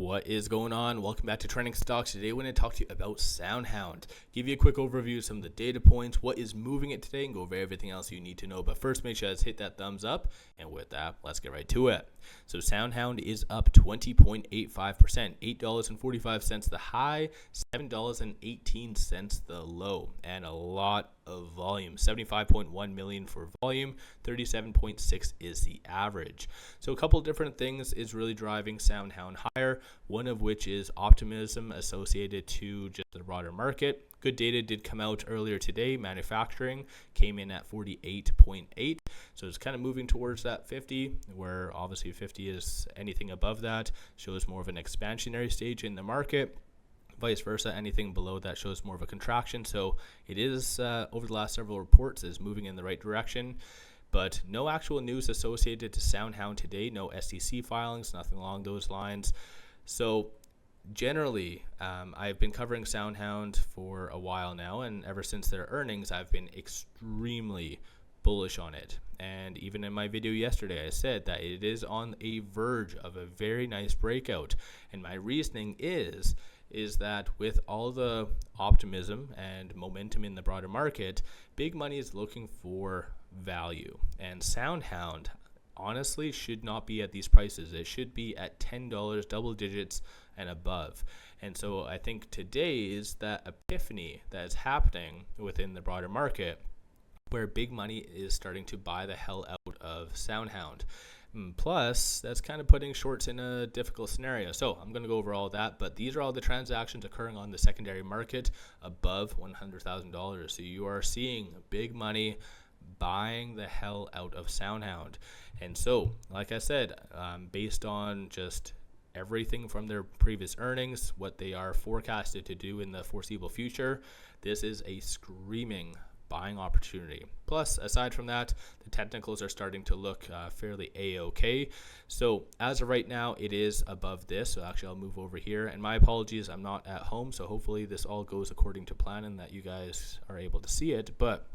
What is going on? Welcome back to Trending Stocks. Today we're going to talk to you about SoundHound. Give you a quick overview of some of the data points, what is moving it today, and go over everything else you need to know. But first, make sure to hit that thumbs up. And with that, let's get right to it. So SoundHound is up 20.85%, $8.45 the high, $7.18 the low, and a lot of volume. 75.1 million for volume, 37.6 is the average. So a couple different things is really driving SoundHound higher, one of which is optimism associated to just the broader market. Good data did come out earlier today. Manufacturing came in at 48.8, so it's kind of moving towards that 50, where obviously 50 is anything above that shows more of an expansionary stage in the market. Vice versa, anything below that shows more of a contraction. So it is, over the last several reports, is moving in the right direction. But no actual news associated to SoundHound today, no SEC filings, nothing along those lines. So generally, I've been covering SoundHound for a while now, and ever since their earnings, I've been extremely bullish on it. And even in my video yesterday, I said that it is on a verge of a very nice breakout. And my reasoning is that with all the optimism and momentum in the broader market, big money is looking for value. And SoundHound honestly should not be at these prices. It should be at $10, double digits and above. And so I think today is that epiphany that is happening within the broader market, where big money is starting to buy the hell out of SoundHound. Plus, that's kind of putting shorts in a difficult scenario. So I'm going to go over all of that, but these are all the transactions occurring on the secondary market above $100,000. So you are seeing big money buying the hell out of SoundHound. And so, like I said, based on just everything from their previous earnings, what they are forecasted to do in the foreseeable future, this is a screaming buying opportunity. Plus, aside from that, the technicals are starting to look fairly a-okay. So as of right now, it is above this. So actually, I'll move over here. And my apologies, I'm not at home. So hopefully this all goes according to plan and that you guys are able to see it. But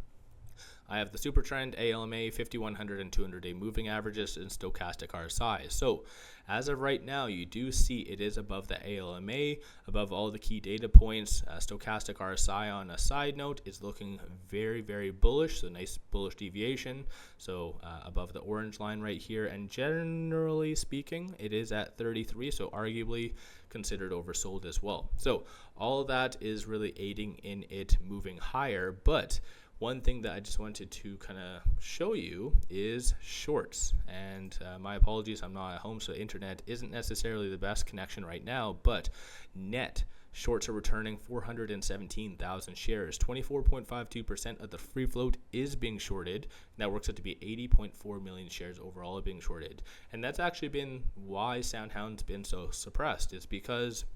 I have the super trend, ALMA, 5100 and 200-day moving averages, and stochastic RSI. So as of right now, you do see it is above the ALMA, above all the key data points. Stochastic RSI, on a side note, is looking very, very bullish, so nice bullish deviation. So above the orange line right here, and generally speaking, it is at 33, so arguably considered oversold as well. So all of that is really aiding in it moving higher, but one thing that I just wanted to kind of show you is shorts. And my apologies, I'm not at home, so internet isn't necessarily the best connection right now, but net shorts are returning 417,000 shares. 24.52% of the free float is being shorted. That works out to be 80.4 million shares overall being shorted. And that's actually been why SoundHound's been so suppressed. It's because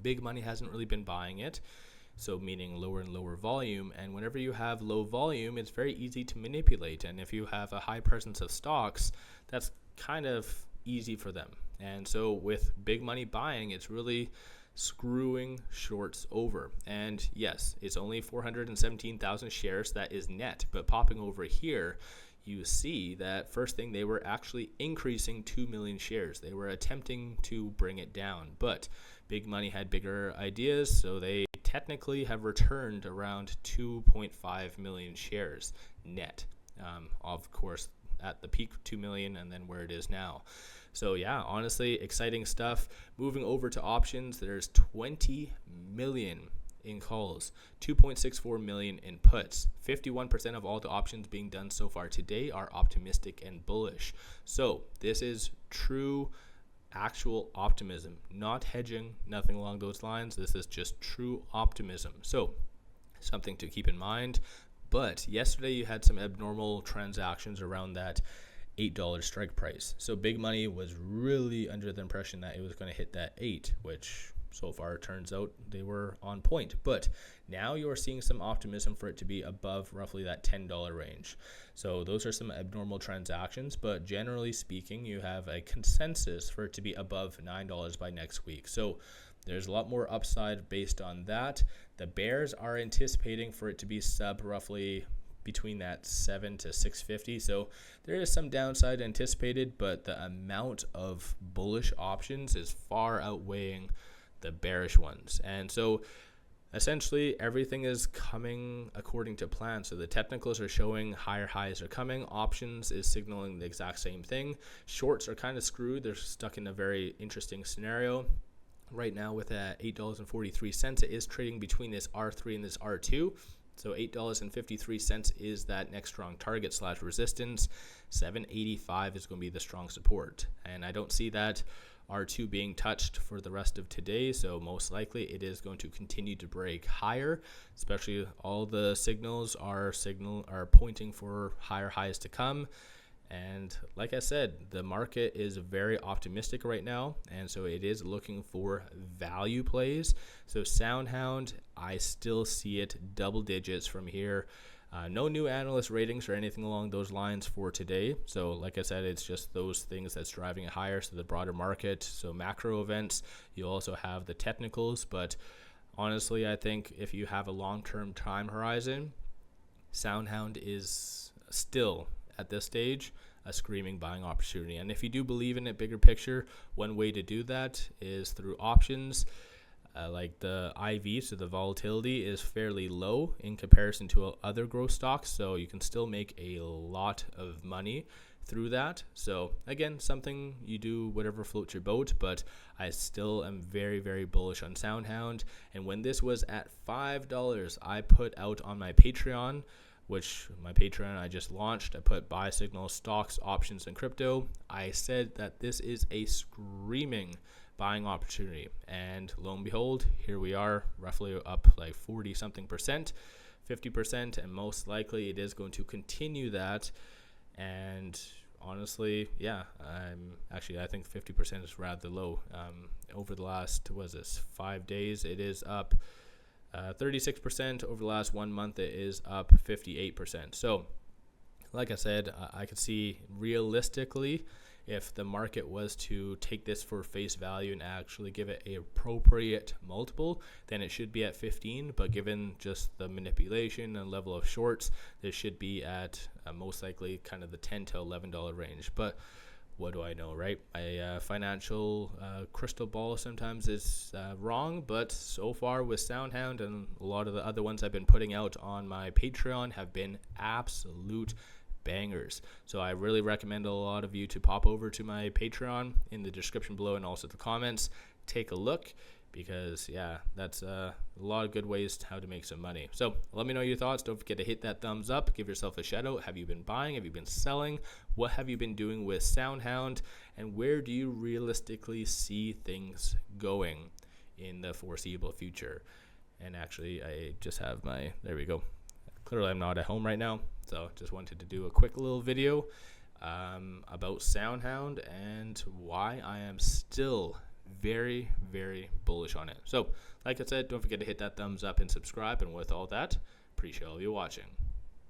big money hasn't really been buying it. So meaning lower and lower volume, and whenever you have low volume, it's very easy to manipulate. And if you have a high presence of stocks, that's kind of easy for them. And so with big money buying, it's really screwing shorts over. And yes, it's only 417,000 shares, that is net, but popping over here, you see that first thing, they were actually increasing 2 million shares. They were attempting to bring it down, but big money had bigger ideas, so they technically have returned around 2.5 million shares net. Of course, at the peak 2 million, and then where it is now. So yeah, honestly, exciting stuff. Moving over to options, there's 20 million in calls, 2.64 million in puts. 51% of all the options being done so far today are optimistic and bullish. So this is true actual optimism, not hedging, nothing along those lines. This is just true optimism. So something to keep in mind. But yesterday you had some abnormal transactions around that $8 strike price. So big money was really under the impression that it was going to hit that 8, which so far turns out they were on point. But now you're seeing some optimism for it to be above roughly that $10 range. So those are some abnormal transactions, but generally speaking, you have a consensus for it to be above $9 by next week. So there's a lot more upside based on that. The bears are anticipating for it to be sub roughly between that 7 to 650. So there is some downside anticipated, but the amount of bullish options is far outweighing the bearish ones. And so essentially everything is coming according to plan. So the technicals are showing higher highs are coming. Options is signaling the exact same thing. Shorts are kind of screwed. They're stuck in a very interesting scenario. Right now with $8.43, it is trading between this R3 and this R2. So $8.53 is that next strong target / resistance. 785 is going to be the strong support. And I don't see that R2 being touched for the rest of today. So most likely it is going to continue to break higher, especially all the signals are pointing for higher highs to come. And like I said, the market is very optimistic right now, and so it is looking for value plays. So SoundHound, I still see it double digits from here. No new analyst ratings or anything along those lines for today. So like I said, it's just those things that's driving it higher. So the broader market, so macro events, you also have the technicals. But honestly, I think if you have a long-term time horizon, SoundHound is still at this stage a screaming buying opportunity. And if you do believe in it bigger picture, one way to do that is through options. Like the IV, so the volatility is fairly low in comparison to other growth stocks, so you can still make a lot of money through that. So again, something you do whatever floats your boat, but I still am very, very bullish on SoundHound. And when this was at $5, I put out on my Patreon, which my Patreon I just launched. I put buy signals, stocks, options, and crypto. I said that this is a screaming buying opportunity, and lo and behold, here we are, roughly up like 40 something percent, 50%, and most likely it is going to continue that. And honestly, yeah, I think 50% is rather low. Over the last 5 days, it is up 36%. Over the last 1 month, it is up 58%. So like I said, I could see realistically, if the market was to take this for face value and actually give it an appropriate multiple, then it should be at 15. But given just the manipulation and level of shorts, this should be at most likely kind of the $10 to $11 range. But what do I know, right? My financial crystal ball sometimes is wrong, but so far with SoundHound and a lot of the other ones I've been putting out on my Patreon have been absolute bangers. So I really recommend a lot of you to pop over to my Patreon in the description below and also the comments. Take a look, because yeah, that's a lot of good ways how to make some money. So let me know your thoughts. Don't forget to hit that thumbs up, give yourself a shout out. Have you been buying? Have you been selling? What have you been doing with SoundHound, and where do you realistically see things going in the foreseeable future? And actually, I just have there we go. Clearly I'm not at home right now, so just wanted to do a quick little video about SoundHound and why I am still very, very bullish on it. So like I said, don't forget to hit that thumbs up and subscribe, and with all that, appreciate all you watching.